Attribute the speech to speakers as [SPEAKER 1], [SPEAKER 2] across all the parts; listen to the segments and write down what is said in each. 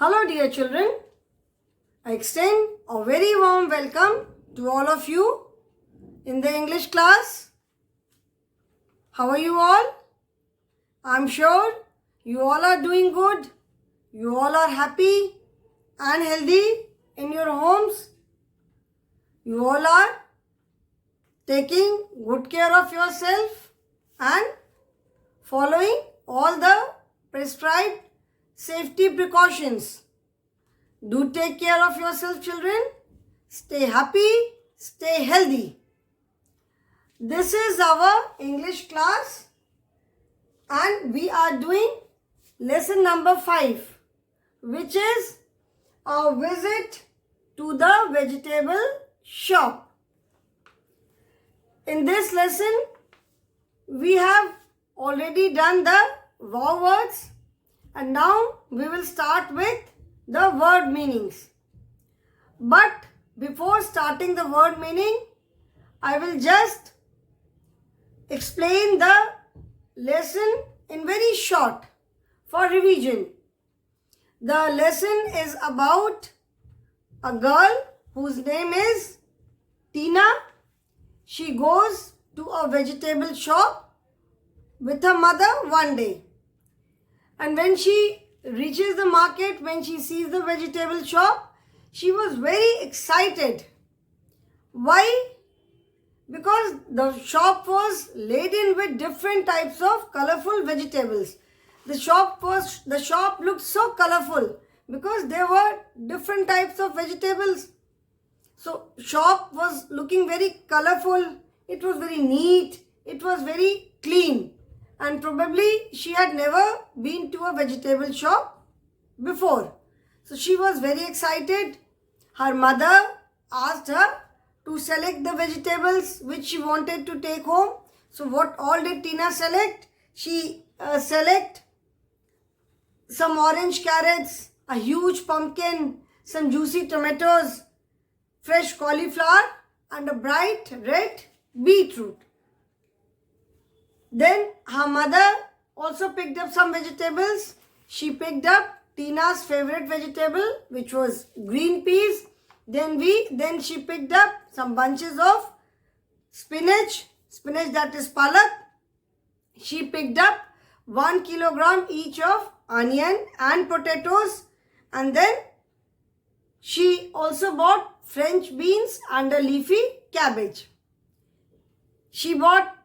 [SPEAKER 1] Hello dear children, I extend a very warm welcome to all of you in the English class. How are you all? I'm sure you all are doing good. You all are happy and healthy in your homes. You all are taking good care of yourself and following all the prescribed safety precautions. Do take care of yourself, children. Stay happy, stay healthy. This is our English class and we are doing lesson number 5, which is a visit to the vegetable shop. In this lesson, we have already done the wow words and now we will start with the word meanings. But before starting the word meaning, I will just explain the lesson in very short for revision. The lesson is about a girl whose name is Tina. She goes to a vegetable shop with her mother one day. And when she reaches the market, when she sees the vegetable shop, she was very excited. Why? Because the shop was laden with different types of colorful vegetables. The shop looked so colorful because there were different types of vegetables. So shop was looking very colorful. It was very neat. It was very clean. And probably she had never been to a vegetable shop before. So she was very excited. Her mother asked her to select the vegetables which she wanted to take home. So what all did Tina select? She select some orange carrots, a huge pumpkin, some juicy tomatoes, fresh cauliflower and a bright red beetroot. Then her mother also picked up some vegetables. She picked up Tina's favorite vegetable, which was green peas. Then she picked up some bunches of spinach that is palak. She picked up 1 kilogram each of onion and potatoes. And then she also bought French beans and a leafy cabbage. She bought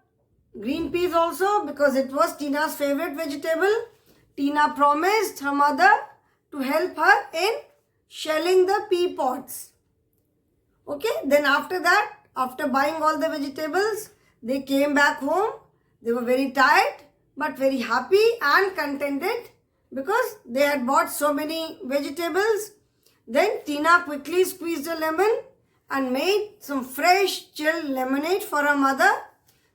[SPEAKER 1] green peas also because it was Tina's favorite vegetable. Tina promised her mother to help her in shelling the pea pods. Okay, then after that, after buying all the vegetables, they came back home. They were very tired but very happy and contented because they had bought so many vegetables. Then Tina quickly squeezed a lemon and made some fresh chilled lemonade for her mother.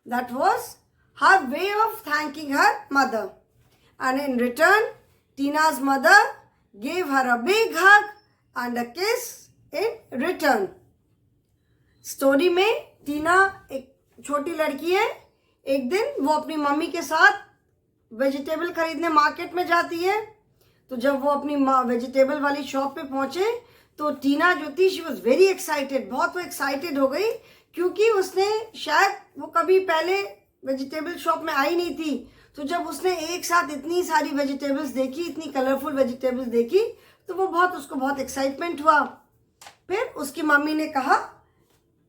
[SPEAKER 1] That was her way of thanking her mother. And in return, Tina's mother gave her a big hug and a kiss in return. Story में टीना एक छोटी लड़की है. एक दिन वो अपनी mummy के साथ वेजिटेबल खरीदने मार्केट में जाती है. तो जब वो अपनी वेजिटेबल वाली शॉप पे पहुंचे तो टीना जो थी शी वॉज वेरी एक्साइटेड. बहुत वो एक्साइटेड हो गई क्योंकि उसने शायद वो कभी पहले वेजिटेबल शॉप में आई नहीं थी. तो जब उसने एक साथ इतनी सारी वेजिटेबल्स देखी, इतनी कलरफुल वेजिटेबल्स देखी, तो वो उसको बहुत एक्साइटमेंट हुआ. फिर उसकी मम्मी ने कहा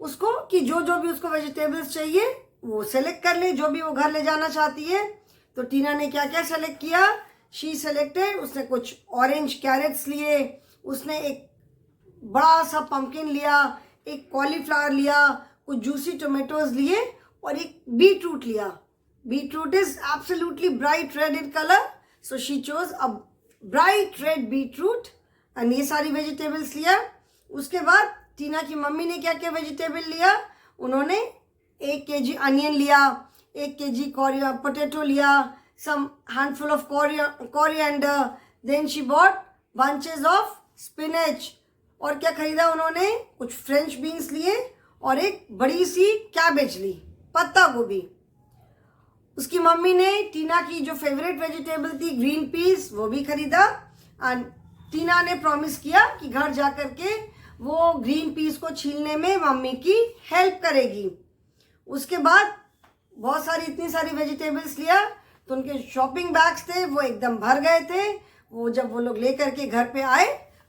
[SPEAKER 1] उसको कि जो भी उसको वेजिटेबल्स चाहिए वो सेलेक्ट कर ले, जो भी वो घर ले जाना चाहती है. तो टीना ने क्या क्या सेलेक्ट किया? शी सेलेक्टेड, उसने कुछ ऑरेंज कैरेट्स लिए, उसने एक बड़ा सा पंपकिन लिया, एक कॉलीफ्लावर लिया, कुछ जूसी टोमेटोज लिए और एक बीटरूट लिया. Beetroot is absolutely bright red in colour, so she chose a bright red beetroot and ये सारी वेजिटेबल्स लिया. उसके बाद टीना की मम्मी ने क्या क्या वेजिटेबल लिया? उन्होंने 1 kg अनियन लिया, 1 kg पोटैटो लिया, some handful of coriander. Then she bought bunches of spinach. और क्या खरीदा उन्होंने? कुछ फ्रेंच बीन्स लिए और एक बड़ी सी कैबेज ली, पत्ता गोभी. उसकी मम्मी ने टीना की जो फेवरेट वेजिटेबल थी ग्रीन पीस वो भी खरीदा. एंड टीना ने प्रॉमिस किया कि घर जा करके वो ग्रीन पीस को छीलने में मम्मी की हेल्प करेगी। उसके बाद बहुत सारी इतनी सारी वेजिटेबल्स लिया तो उनके शॉपिंग बैग्स थे वो एकदम भर गए थे। वो जब वो लोग लेकर के घर पे आए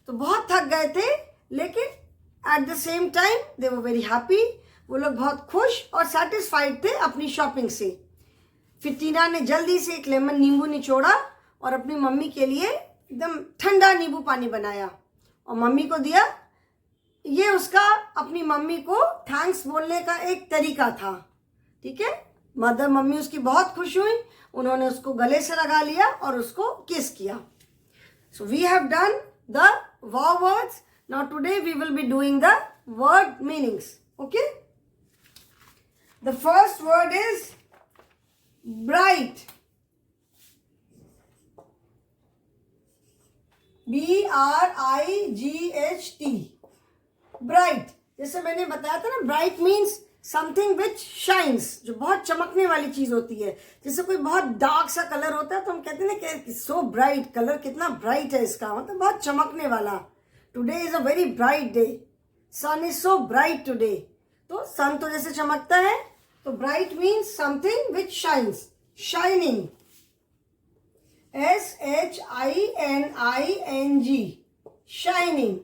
[SPEAKER 1] तो बहुत थक गए थे, लेकिन at the same time they were very happy. वो लोग बहुत खुश और सेटिस्फाइड थे अपनी शॉपिंग से। फिर टीना ने जल्दी से एक लेमन नींबू निचोड़ा और अपनी मम्मी के लिए एकदम ठंडा नींबू पानी बनाया और मम्मी को दिया। ये उसका अपनी मम्मी को थैंक्स बोलने का एक तरीका था। ठीक है, मम्मी उसकी बहुत खुश हुई, उन्होंने उसको गले से लगा लिया और उसको किस किया। So we have done the wow words. Now today we will be doing the word meanings. Okay, the first word is bright, BRIGHT, bright। जैसे मैंने बताया था ना, bright means something which shines, जो बहुत चमकने वाली चीज होती है। जैसे कोई बहुत डार्क सा कलर होता है तो हम कहते हैं ना कि सो ब्राइट, कलर कितना ब्राइट है इसका, मतलब बहुत चमकने वाला। Today is a very bright day, sun is so bright today. तो सन तो जैसे चमकता है, तो bright means something which shines, shining, SHINING, shining।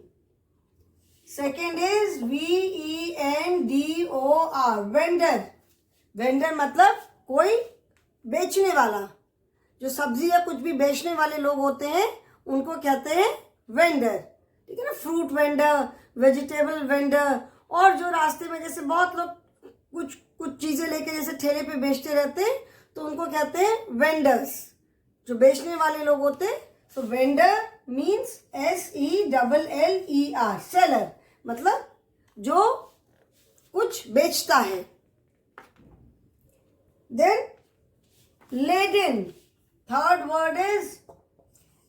[SPEAKER 1] Second is VENDOR, vendor। vendor मतलब कोई बेचने वाला, जो सब्जी या कुछ भी बेचने वाले लोग होते हैं उनको कहते हैं वेंडर। ठीक है ना, फ्रूट वेंडर, वेजिटेबल वेंडर, और जो रास्ते में जैसे बहुत लोग कुछ चीजें लेके जैसे ठेले पे बेचते रहते हैं तो उनको कहते हैं वेंडर्स, जो बेचने वाले लोग होते हैं। तो वेंडर मीन्स SELLER, सेलर मतलब जो कुछ बेचता है। Then laden, third word is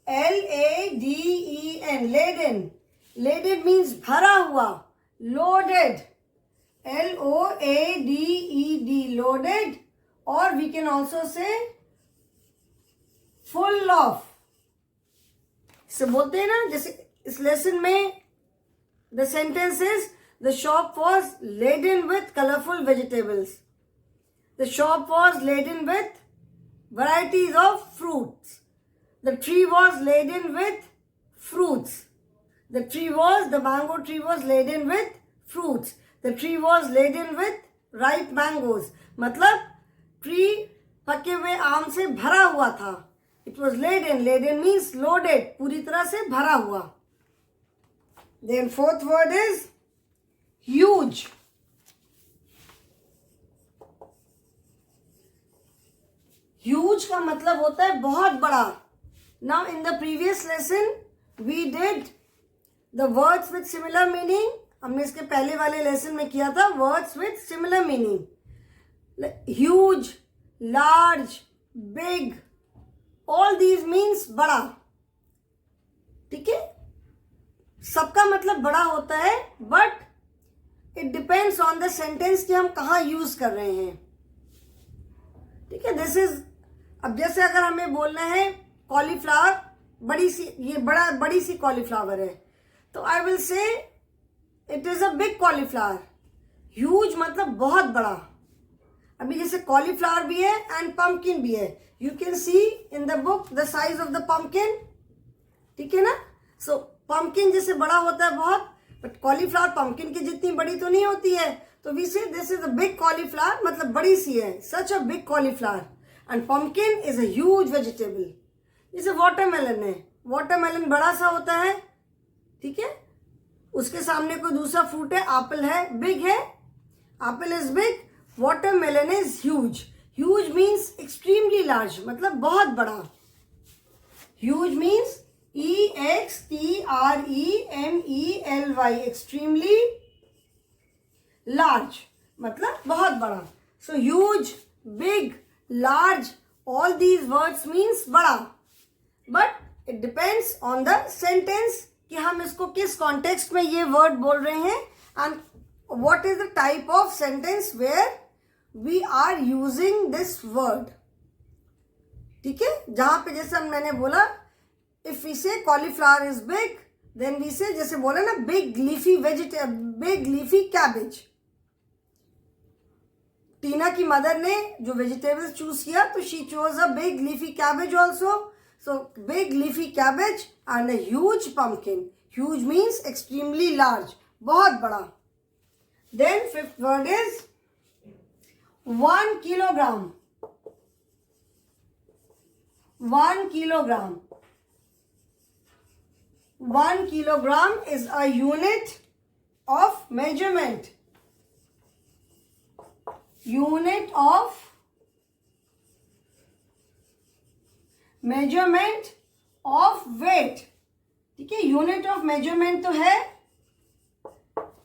[SPEAKER 1] LADEN, laden. Laden means भरा हुआ, loaded, LOADED, loaded, or we can also say full of। इसे बोलते हैं ना, जैसे इस लेसन में the sentence is the shop was laden with colorful vegetables, the shop was laden with varieties of fruits, the tree was laden with fruits, the mango tree was laden with fruits, the tree was laden with ripe mangoes, मतलब tree पके हुए आम से भरा हुआ था। It was laden, laden means loaded, पूरी तरह से भरा हुआ। Then fourth word is huge, huge का मतलब होता है बहुत बड़ा। Now in the previous lesson we did the words with similar meaning। हमने इसके पहले वाले लेसन में किया था words with similar meaning. Huge, large, big, all these means बड़ा। ठीक है, सबका मतलब बड़ा होता है, but it depends on the sentence कि हम कहाँ यूज कर रहे हैं। ठीक है, दिस इज, अब जैसे अगर हमें बोलना है कॉलीफ्लावर, बड़ी सी, ये बड़ी सी कॉलीफ्लावर है, तो I will say it is a big cauliflower. Huge मतलब बहुत बड़ा। अभी जैसे कॉलीफ्लावर भी है एंड पंपकिन भी है, you can see in the book the size of the pumpkin. ठीक है ना, सो पंपकिन जैसे बड़ा होता है बहुत, बट कॉलीफ्लावर पंपकिन की जितनी बड़ी तो नहीं होती है, तो we say this is a big cauliflower, मतलब बड़ी सी है, such a big cauliflower. And pumpkin is a huge vegetable. जैसे वाटरमेलन है, वाटरमेलन बड़ा सा होता है, ठीक है, उसके सामने कोई दूसरा फ्रूट है, एप्पल है, बिग है, apple is big, watermelon is huge. Huge means extremely large, मतलब बहुत बड़ा। Huge means EXTREMELY, extremely large, मतलब बहुत बड़ा। So huge, big, large, all these words means बड़ा, but it depends on the sentence कि हम इसको किस कॉन्टेक्स्ट में ये वर्ड बोल रहे हैं and what is the type of sentence where we are using this word. ठीक है, जहां पे जैसे मैंने बोला if we say cauliflower is big, then we say, जैसे बोला ना, big leafy cabbage. टीना की मदर ने जो वेजिटेबल्स चूज किया, तो she chose a big leafy cabbage also. So big leafy cabbage and a huge pumpkin. Huge means extremely large, बहुत बड़ा. Then fifth word is 1 kilogram. 1 kilogram. 1 kilogram is a unit of measurement. Unit of measurement of weight. ठीक है, unit of measurement तो है.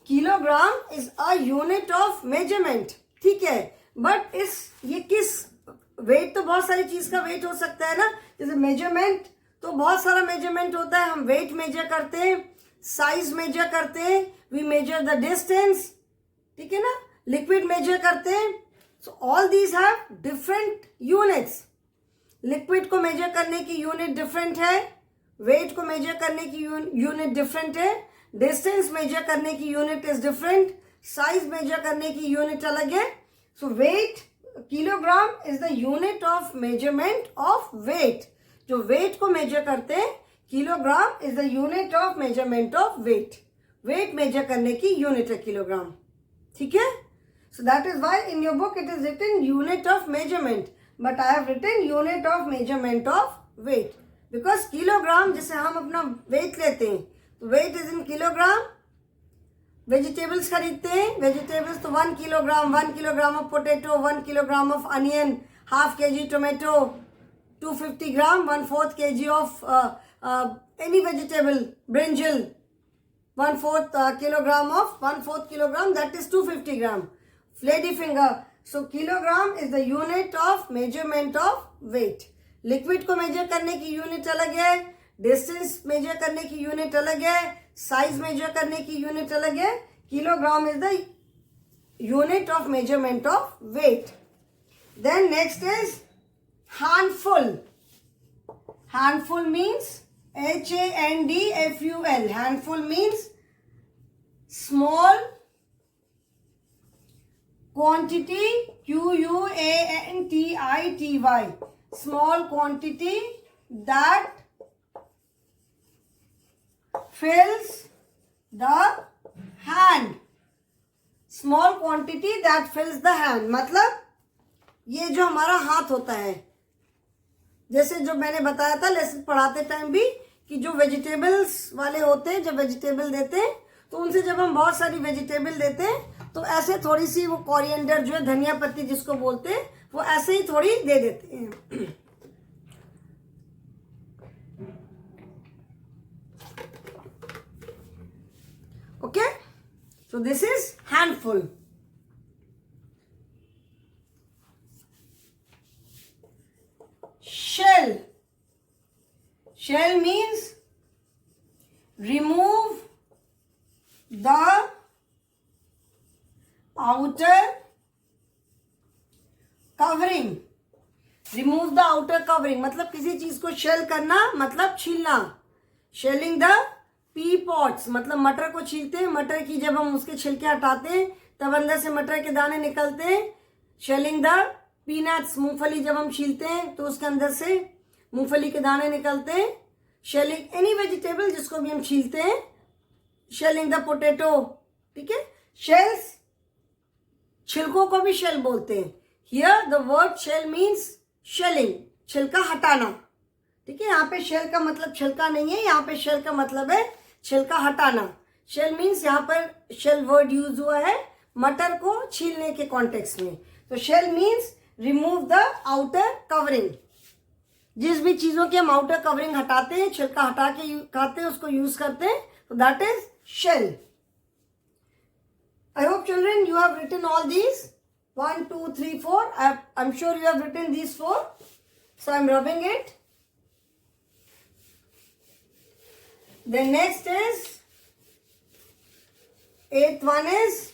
[SPEAKER 1] Kilogram is a unit of measurement. ठीक है, but ये किस वेट, तो बहुत सारी चीज का वेट हो सकता है ना. जैसे मेजरमेंट तो बहुत सारा मेजरमेंट होता है. हम वेट मेजर करते हैं, साइज मेजर करते हैं, वी मेजर द डिस्टेंस. ठीक है ना, लिक्विड मेजर करते हैं. So all these have different units. Liquid को मेजर करने की यूनिट डिफरेंट है, वेट को मेजर करने की यूनिट डिफरेंट है, डिस्टेंस मेजर करने की unit is different, size measure करने की यूनिट अलग है. So weight, kilogram is the unit of measurement of weight. जो वेट को मेजर करते हैं, kilogram is the unit of measurement of weight. Weight measure करने की यूनिट है किलोग्राम. ठीक है, so that is why in your book it is written unit of measurement, but I have written unit of measurement of weight. Because kilogram, जैसे हम अपना weight लेते हैं, तो weight is in kilogram. Vegetables खरीदते हैं, वेजिटेबल्स तो 1 kilogram, 1 kilogram of potato, 1 kilogram of onion, half kg tomato, 250 gram, 1/4 kg of any vegetable, brinjal, 1/4 kilogram of 1/4 kilogram, that is 250 gram. Lady finger. So kilogram is the unit of measurement of weight. Liquid को measure करने की unit अलग है, distance measure करने की unit अलग है, size measure करने की यूनिट अलग है. Kilogram is the unit of measurement of weight. Then next is handful. Handful means handful. Handful means small quantity, quantity. Small quantity that fills the hand. Small quantity that fills the hand. मतलब ये जो हमारा हाथ होता है, जैसे जो मैंने बताया था लेसन पढ़ाते टाइम भी, कि जो वेजिटेबल्स वाले होते हैं, जब वेजिटेबल देते हैं, तो उनसे जब हम बहुत सारी वेजिटेबल देते हैं, तो ऐसे थोड़ी सी वो कोरिएंडर जो है, धनिया पत्ती जिसको बोलते हैं, वो ऐसे ही थोड़ी दे देते हैं. Okay, so this is handful. Shell. Shell means remove the outer covering. Remove the outer covering मतलब किसी चीज को शेल करना, मतलब छीलना. शेलिंग द पी पॉट्स मतलब मटर को छीलते हैं. मटर की जब हम उसके छिलके हटाते हैं, तब अंदर से मटर के दाने निकलते हैं. शेलिंग द पीनट्स, मूंगफली जब हम छीलते हैं तो उसके अंदर से मूंगफली के दाने निकलते हैं. शेलिंग एनी वेजिटेबल जिसको भी हम छीलते हैं. Shelling the potato. ठीक है, शेल्स, छिलकों को भी शेल बोलते हैं. Here the word shell means shelling, छिलका हटाना. ठीक है, यहाँ पे शेल का मतलब छिलका नहीं है, यहाँ पे शेल का मतलब है छिलका हटाना. शेल मीन्स यहाँ पर शेल वर्ड यूज हुआ है मटर को छीलने के कॉन्टेक्स्ट में. तो shell means remove the outer covering. जिस भी चीजों की हम आउटर कवरिंग हटाते हैं, छिलका हटा के खाते हैं, उसको यूज करते हैं, तो that is shell. I hope children you have written all these 1 2 3 4. I am sure you have written these 4. So I am rubbing it. Then next is 8th one is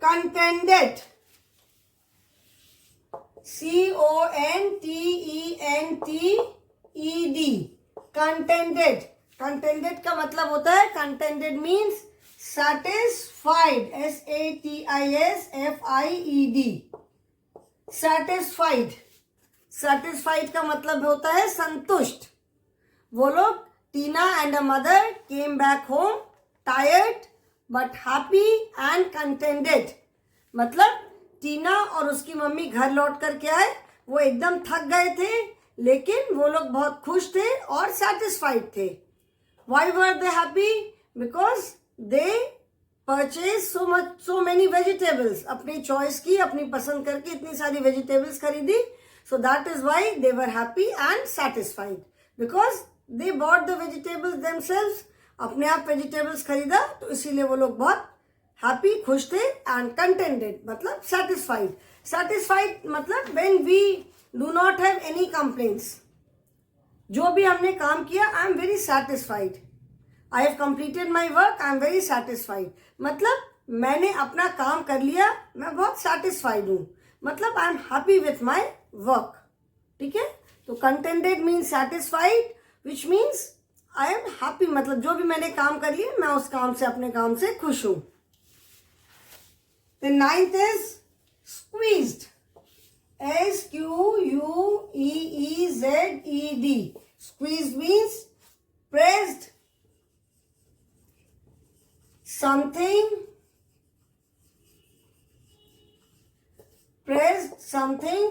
[SPEAKER 1] contented. CONTENTED. Contented. Contented का मतलब होता है, contented means satisfied. SATISFIED. satisfied. satisfied का मतलब होता है संतुष्ट. वो लोग, Tina and a mother came back home tired but happy and contented. मतलब टीना और उसकी मम्मी घर लौट कर के आए, वो एकदम थक गए थे लेकिन वो लोग बहुत खुश थे और सेटिस्फाइड थे. Why were they happy? Because they purchased so many vegetables. अपनी चॉइस की, अपनी पसंद करके इतनी सारी वेजिटेबल्स खरीदी. So that is why they were happy and satisfied. Because they bought the vegetables themselves. अपने आप वेजिटेबल्स खरीदा तो इसीलिए वो लोग बहुत हैप्पी, खुश थे. एंड कंटेंटेड मतलब सेटिस्फाइड. सेटिस्फाइड मतलब when we do not have any complaints. जो भी हमने काम किया, I am very satisfied. I have completed my work, I am very satisfied. मतलब मैंने अपना काम कर लिया, मैं बहुत सेटिस्फाइड हूँ. मतलब I am happy with my work. ठीक है. तो contented means satisfied, which means I am happy. मतलब जो भी मैंने काम कर लिया, मैं उस काम से, अपने काम से खुश हूँ. The ninth is squeezed. SQUEEZED. Squeezed means pressed something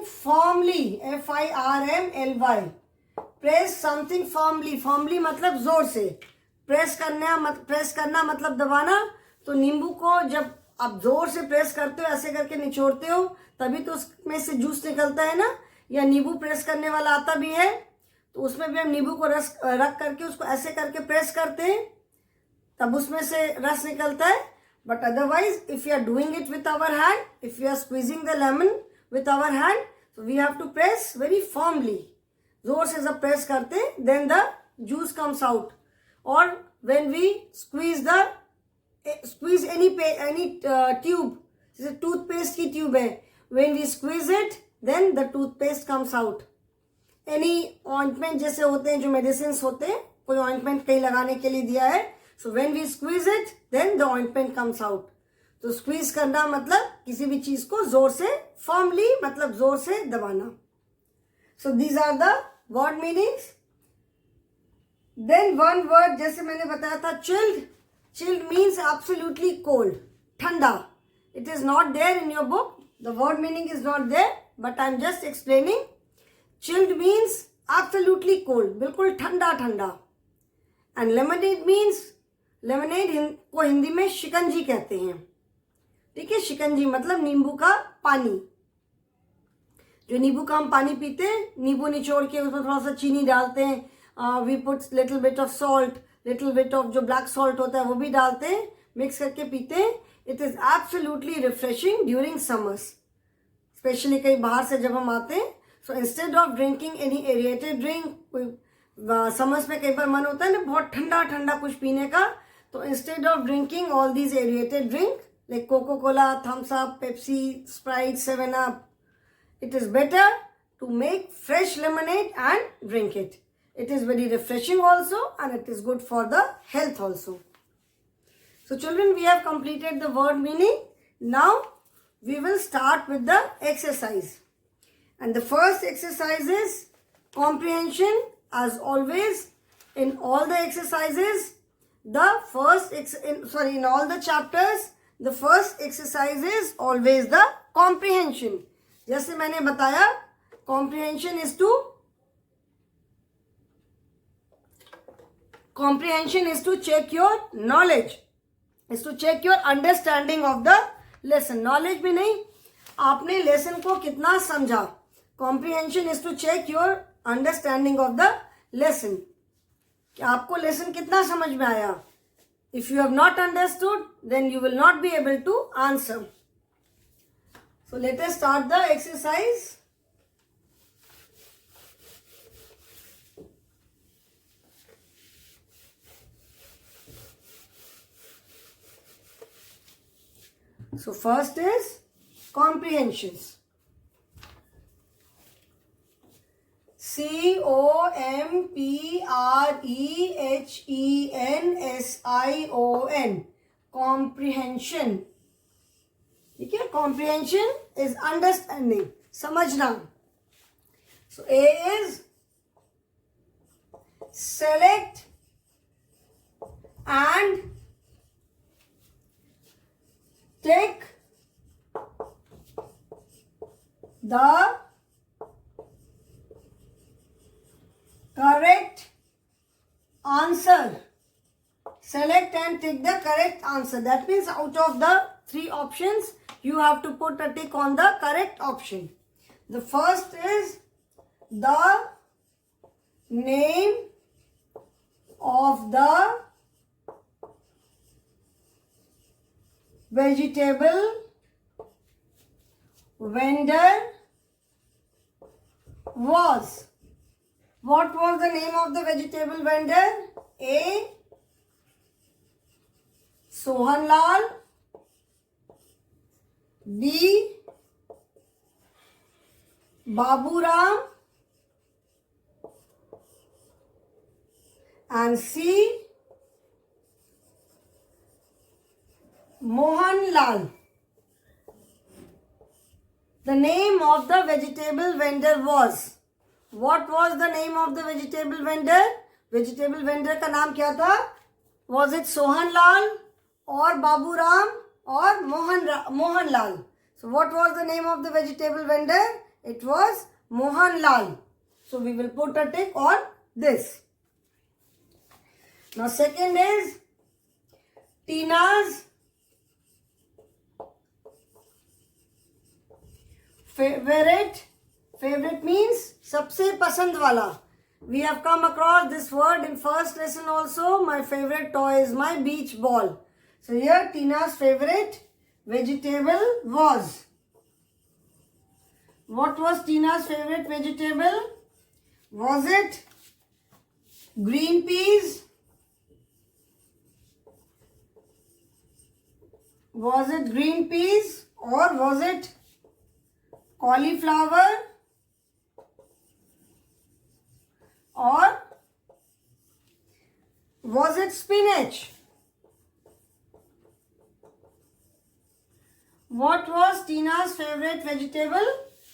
[SPEAKER 1] firmly. FIRMLY. Press something firmly. Firmly मतलब जोर से. प्रेस करना मतलब दबाना. तो नींबू को जब आप जोर से प्रेस करते हो, ऐसे करके निचोड़ते हो, तभी तो उसमें से जूस निकलता है ना. या नींबू प्रेस करने वाला आता भी है, तो उसमें भी हम नींबू को रस रख करके उसको ऐसे करके प्रेस करते हैं, तब उसमें से रस निकलता है. But otherwise if you are doing it with our hand, if you are squeezing the lemon with our hand, so we have to press very firmly. जोर से जब प्रेस करते हैं, then the juice comes out. और when we squeeze any tube, जैसे toothpaste की tube है, when we squeeze it, then the toothpaste comes out. Any ointment जैसे होते हैं, जो medicines होते हैं, कोई ointment कहीं लगाने के लिए दिया है, so when we squeeze it, then the ointment comes out. तो squeeze करना मतलब किसी भी चीज को जोर से, firmly मतलब जोर से दबाना. So these are the word meanings. Then one word जैसे मैंने बताया था, chilled. Chilled means absolutely cold, ठंडा. It is not there in your book. The word meaning is not there, but I am just explaining. Chilled means absolutely cold, बिल्कुल ठंडा ठंडा. And lemonade means, lemonade को हिंदी में शिकंजी कहते हैं. ठीक है. शिकंजी मतलब नींबू का पानी. जो नींबू का हम पानी पीते हैं, नींबू निचोड़ के उसमें थोड़ा सा चीनी डालते हैं. We put little bit of salt, little bit of जो black salt होता है वो भी डालते हैं, मिक्स करके पीते हैं. It is absolutely refreshing during summers, especially कहीं बाहर से जब हम आते हैं. So instead of drinking any aerated drink, summers में कई बार मन होता है ना बहुत ठंडा ठंडा कुछ पीने का, तो instead of drinking all these aerated drink like Coca-Cola, Thumbs Up, Pepsi, Sprite, 7-Up, it is better to make fresh lemonade and drink it. It is very refreshing also, and it is good for the health also. So children, we have completed the word meaning. Now we will start with the exercise. And the first exercise is comprehension. As always, in all the exercises, in all the chapters, the first exercise is always the comprehension. जैसे मैंने बताया, comprehension is to check your knowledge, is to check your understanding of the lesson. Knowledge भी नहीं, आपने lesson को कितना समझा. Comprehension is to check your understanding of the lesson, कि आपको lesson कितना समझ में आया. If you have not understood, then you will not be able to answer. So let us start the exercise. So first is comprehensions. COMPREHENSION. C-O-M-P-R-E-H-E-N-S-I-O-N. Comprehension. ठीक है, comprehension is understanding, समझना. So A is select and take the correct answer. Select and take the correct answer. That means out of the 3 options, you have to put a tick on the correct option. The first is the name of the vegetable vendor was. What was the name of the vegetable vendor? A. Sohan Lal. B. Babu Ram. And C. Mohan Lal. The name of the vegetable vendor was. What was the name of the vegetable vendor? Vegetable vendor का नाम क्या था? Was it Sohan Lal or Babu Ram or Mohan Lal? So what was the name of the vegetable vendor? It was Mohan Lal. So we will put a tick on this. Now second is Tina's favorite. Favorite means सबसे पसंद वाला. We have come across this word in first lesson also. My favorite toy is my beach ball. So here Tina's favorite vegetable was. What was Tina's favorite vegetable? Was it green peas? Was it green peas or was it cauliflower? Or was it spinach? What was Tina's favorite vegetable?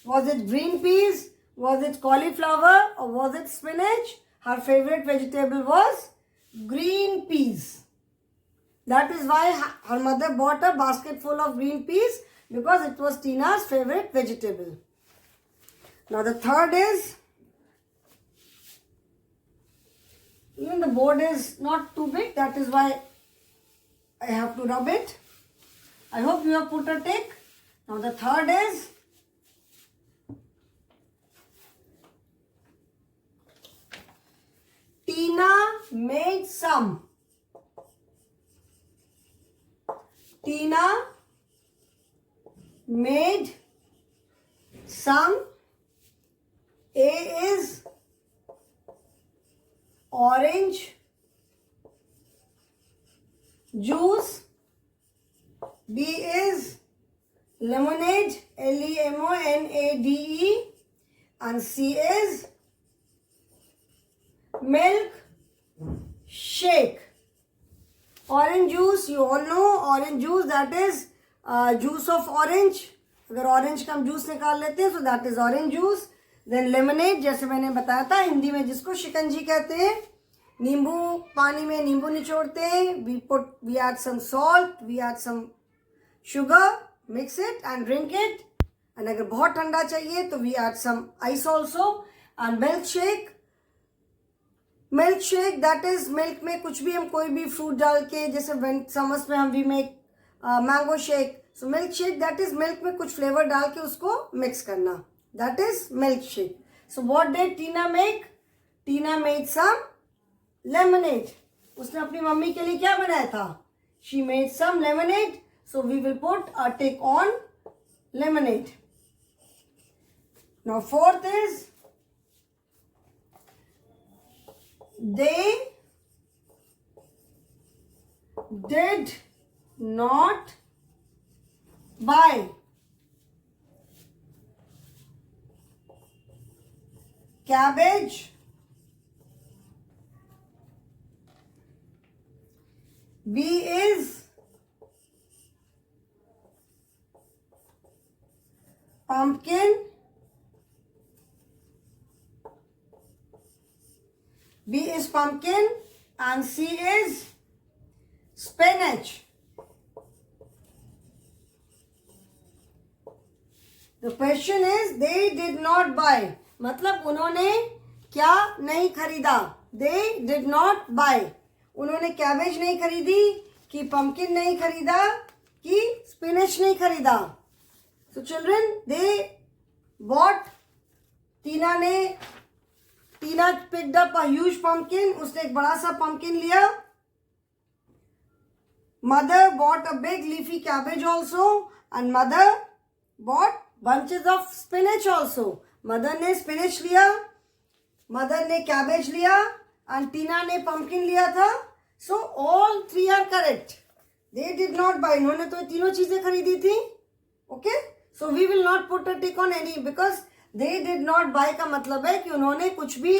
[SPEAKER 1] Was it green peas? Was it cauliflower? Or was it spinach? Her favorite vegetable was green peas. That is why her mother bought a basket full of green peas, because it was Tina's favorite vegetable. Now the third is, even the board is not too big, that is why I have to rub it. I hope you have put a tick. Now the third is Tina made some. Tina made some. A is orange juice. B is lemonade, Lemonade, and C is milk shake. Orange juice, you all know orange juice, that is juice of orange. अगर orange का हम juice निकाल लेते हैं, so that is orange juice. Then lemonade, जैसे मैंने बताया था हिंदी में जिसको शिकंजी कहते हैं, नींबू, पानी में नींबू निचोड़ते हैं. We add some salt, we add some sugar, mix it and drink it. And अगर बहुत ठंडा चाहिए तो we add some ice also. And milkshake, that is milk में कुछ भी हम कोई भी fruit डाल के, जैसे summers में हम we make mango shake. So milkshake, that is milk में कुछ flavor डाल के उसको mix करना. That is milkshake. So what did Tina make? Tina made some lemonade. उसने अपनी मम्मी के लिए क्या बनाया था? She made some lemonade. So we will put a tick on lemonade. Now fourth is they did not buy cabbage, B is pumpkin. B is pumpkin and C is spinach. The question is they did not buy. मतलब उन्होंने क्या नहीं खरीदा? They did not buy. उन्होंने cabbage नहीं खरीदी, कि pumpkin नहीं खरीदा, कि स्पिनच नहीं खरीदा. So children, they bought. Tina picked up a huge pumpkin. उसने एक बड़ा सा pumpkin लिया. Mother bought a big leafy cabbage also, and mother bought bunches of spinach also. Mother ने spinach लिया, mother ने cabbage लिया, and Tina ने pumpkin लिया था. So all three are correct. They did not buy. इन्होंने तो तीनों चीजें खरीदी थी. Okay? So we will not put a tick on any because they did not buy का मतलब है कि उन्होंने कुछ भी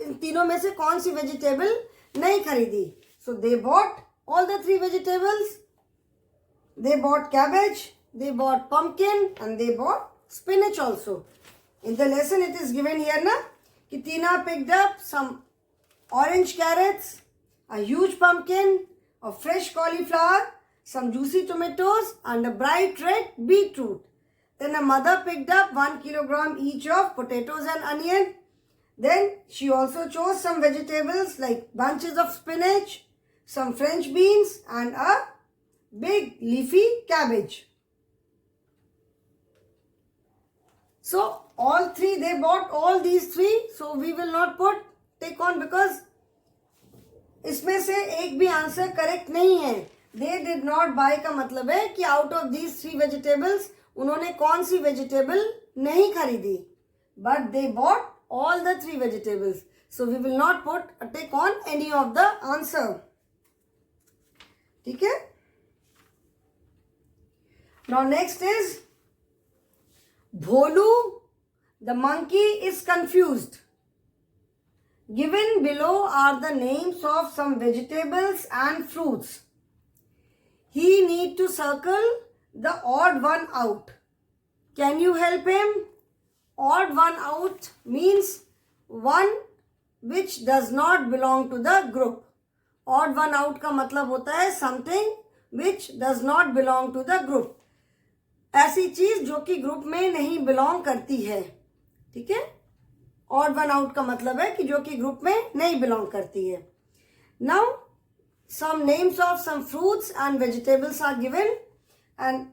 [SPEAKER 1] इन तीनों में से कौन सी वेजिटेबल नहीं खरीदी. So they bought all the three vegetables. They bought cabbage, they bought pumpkin, and they bought spinach also. In the lesson it is given here na कि Tina picked up some orange carrots, a huge pumpkin, a fresh cauliflower, some juicy tomatoes, and a bright red beetroot. Then a mother picked up 1 kilogram each of potatoes and onion. Then she also chose some vegetables like bunches of spinach, some French beans, and a big leafy cabbage. So all three, they bought all these three. So we will not put tick on because इसमें से एक भी answer correct नहीं है. They did not buy का मतलब है कि out of these three vegetables उन्होंने कौन सी वेजिटेबल नहीं खरीदी. But they bought all the three vegetables. So we will not put a tick on any of the answer. ठीक है? Now next is Bholu, the monkey is confused. Given below are the names of some vegetables and fruits. He need to circle the odd one out. Can you help him? Odd one out means one which does not belong to the group. Odd one out का मतलब होता है something which does not belong to the group. ऐसी चीज जो कि group में नहीं बिलोंग करती है. ठीक है? ऑड वन आउट का मतलब है कि जो कि ग्रुप में नहीं बिलोंग करती है. Now some names of some fruits and vegetables are given, and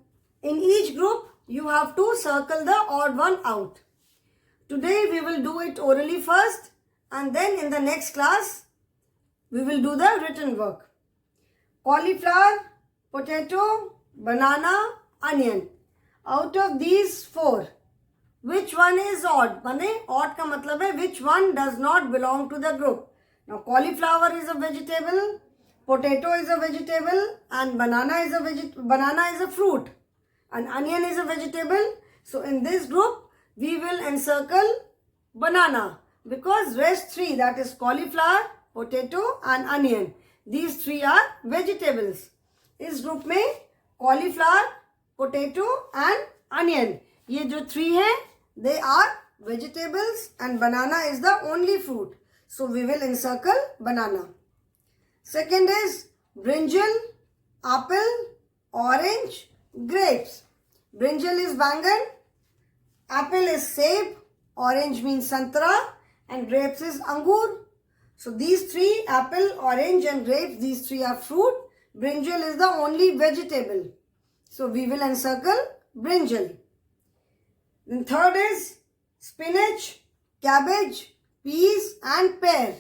[SPEAKER 1] in each group you have to circle the odd one out. Today we will do it orally first, and then in the next class we will do the written work. Cauliflower, potato, banana, onion. Out of these four, which one is odd? माने odd का मतलब है which one does not belong to the group. Now cauliflower is a vegetable, potato is a vegetable, and banana is a fruit, and onion is a vegetable. So in this group we will encircle banana because rest three, that is cauliflower, potato and onion, these three are vegetables. इस group में cauliflower, potato and onion, ये जो three हैं, they are vegetables, and banana is the only fruit. So we will encircle banana. Second is brinjal, apple, orange, grapes. Brinjal is bangan, apple is seb, orange means santra, and grapes is angur. So these three, apple, orange and grapes, these three are fruit. Brinjal is the only vegetable. So we will encircle brinjal. Then third is spinach, cabbage, peas and pear.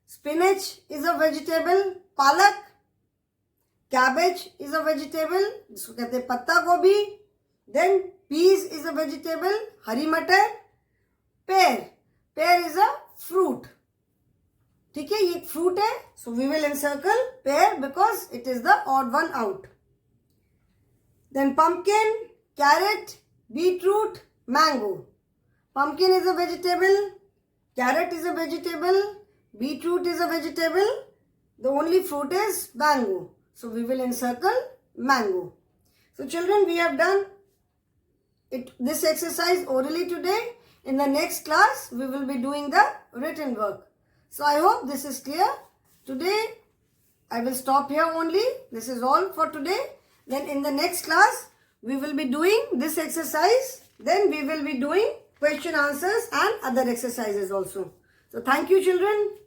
[SPEAKER 1] Spinach is a vegetable, palak. Cabbage is a vegetable, जिसको कहते हैं पत्ता गोभी. Then peas is a vegetable, हरी मटर. Pear is a fruit. ठीक है, ये एक fruit है. So we will encircle pear because it is the odd one out. Then pumpkin, carrot, beetroot, mango. Pumpkin is a vegetable, carrot is a vegetable, beetroot is a vegetable, The only fruit is mango. So we will encircle mango. So children, we have done this exercise orally today. In the next class, we will be doing the written work. So I hope this is clear. Today, I will stop here only. This is all for today. Then in the next class, we will be doing this exercise. Then we will be doing question answers and other exercises also. So thank you children.